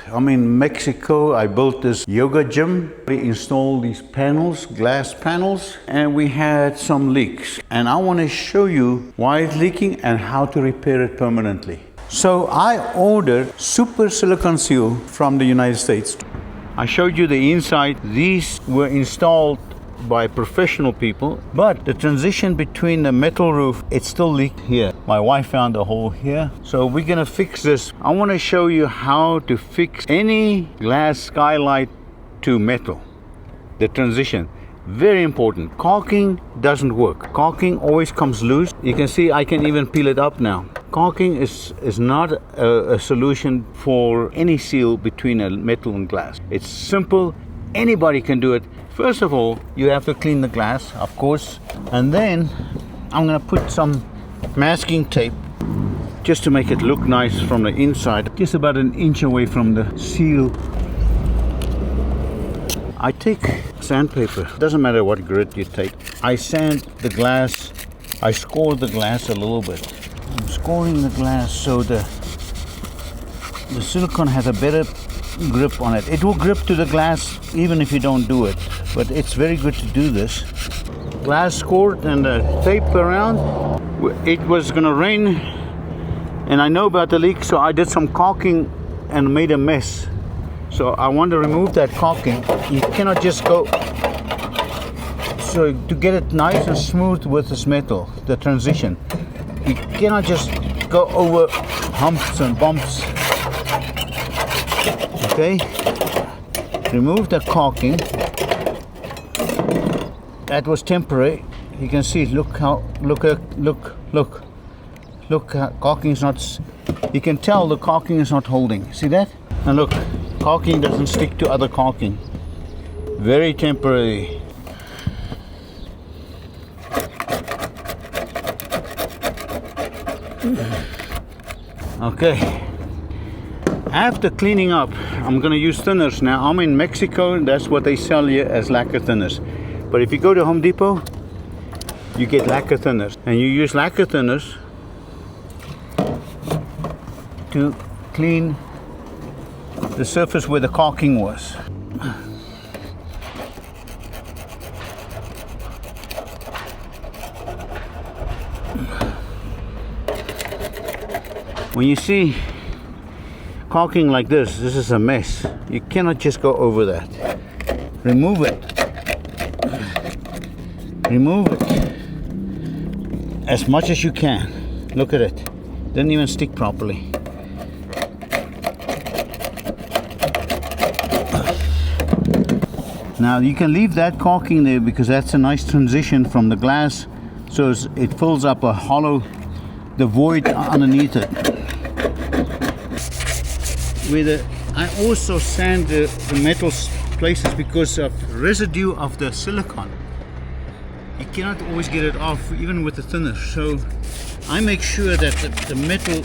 I'm in Mexico. I built this yoga gym. We installed these panels, glass panels, and we had some leaks. And I want to show you why it's leaking and how to repair it permanently. So I ordered super silicone seal from the United States. I showed you the inside. These were installed by professional people, but the transition between the metal roof, it still leaked here. My wife found a hole here, so we're gonna fix this. I want to show you how to fix any glass skylight to metal. The transition, very important. Caulking doesn't work. Caulking always comes loose. You can see I can even peel it up now. Caulking is not a solution for any seal between a metal and glass. It's simple, anybody can do it. First of all, you have to clean the glass, of course, and then I'm going to put some masking tape just to make it look nice from the inside, just about an inch away from the seal. I take sandpaper, doesn't matter what grit you take. I sand the glass, I score the glass a little bit. I'm scoring the glass so the silicone has a better grip on it. It will grip to the glass even if you don't do it, but it's very good to do this. Glass scored and the tape around. It was gonna rain and I know about the leak, so I did some caulking and made a mess. So I want to remove that caulking. You cannot just go, so to get it nice and smooth with this metal, the transition, you cannot just go over humps and bumps. Okay, remove the caulking. That was temporary. You can see, look, caulking is not, you can tell the caulking is not holding. See that? And look, caulking doesn't stick to other caulking. Very temporary. Okay. After cleaning up, I'm going to use thinners now. I'm in Mexico, and that's what they sell you as lacquer thinners. But if you go to Home Depot, you get lacquer thinners. And you use lacquer thinners to clean the surface where the caulking was. When you see caulking like this is a mess. You cannot just go over that. Remove it. Remove it as much as you can. Look at it. Didn't even stick properly. Now you can leave that caulking there because that's a nice transition from the glass, so it fills up a hollow, the void underneath it. I also sand the metal places because of residue of the silicone. You cannot always get it off even with the thinner, so I make sure that the metal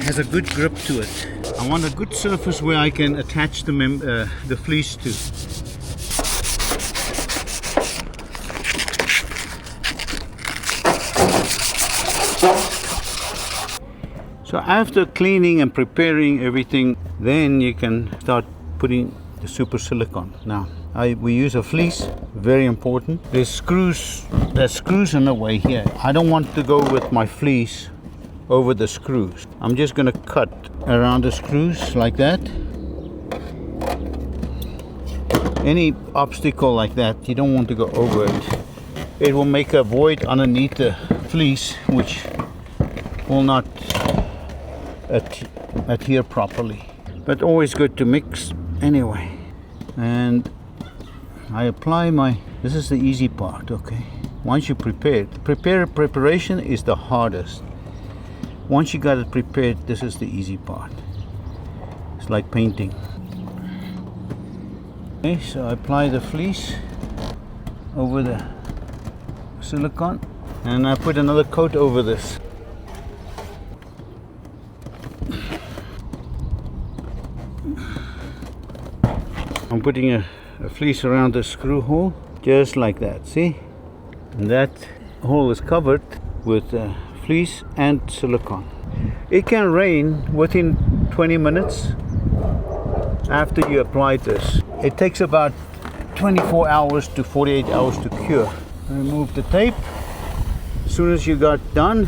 has a good grip to it. I want a good surface where I can attach the fleece to. So after cleaning and preparing everything, then you can start putting the super silicone. Now, we use a fleece, very important. There's screws in the way here. I don't want to go with my fleece over the screws. I'm just going to cut around the screws like that. Any obstacle like that, you don't want to go over it. It will make a void underneath the fleece, which will not adhere properly, but always good to mix anyway. And I apply this is the easy part. Okay, once you preparation is the hardest. Once you got it prepared, this is the easy part. It's like painting. Okay, so I apply the fleece over the silicone and I put another coat over this. I'm putting a fleece around the screw hole, just like that, see? And that hole is covered with fleece and silicone. It can rain within 20 minutes, after you apply this. It takes about 24 hours to 48 hours to cure. Remove the tape. As soon as you got done,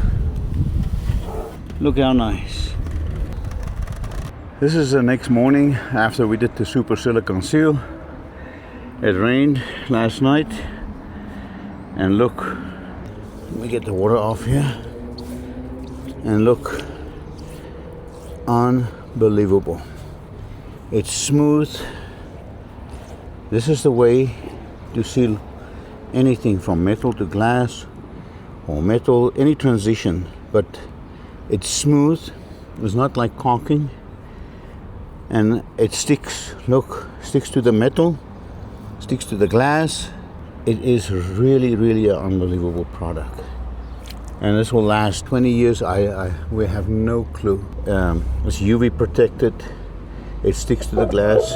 look how nice. This is the next morning after we did the super silicone seal. It rained last night, and look, let me get the water off here, and look, unbelievable. It's smooth. This is the way to seal anything from metal to glass or metal, any transition, but it's smooth. It's not like caulking, and it sticks. Look, sticks to the metal, sticks to the glass. It is really, really an unbelievable product, and this will last 20 years. We have no clue. It's UV protected. It sticks to the glass.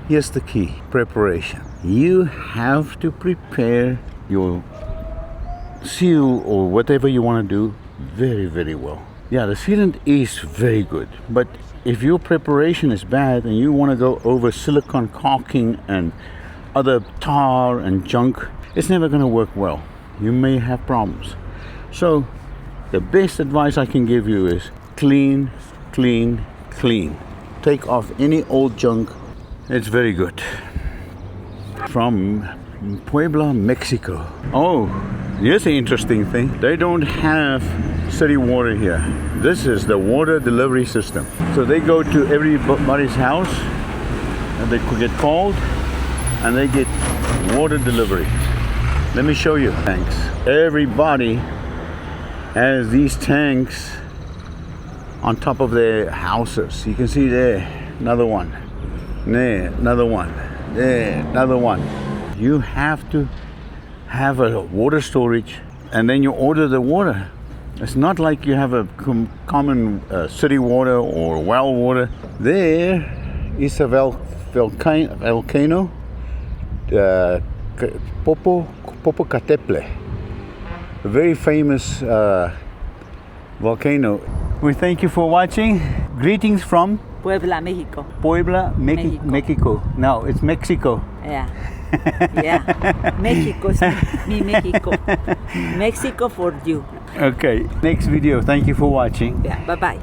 Here's the key: preparation. You have to prepare your seal or whatever you want to do very, very well. Yeah, the sealant is very good, but if your preparation is bad and you want to go over silicone caulking and other tar and junk, it's never going to work well. You may have problems. So the best advice I can give you is clean, clean, clean. Take off any old junk. It's very good. From Puebla, Mexico. Oh, here's the interesting thing. They don't have city water here. This is the water delivery system. So they go to everybody's house and they could get called and they get water delivery. Let me show you. Tanks. Everybody has these tanks on top of their houses. You can see there, another one. There, another one. There, another one. You have to have a water storage, and then you order the water. It's not like you have a common city water or well water. There is a volcano, Popocatépetl, a very famous volcano. We thank you for watching. Greetings from Puebla, Mexico. Puebla, Mexico. No, it's Mexico. Yeah. Yeah. Mexico is mi Mexico. Mexico for you. Okay. Next video. Thank you for watching. Yeah. Bye bye.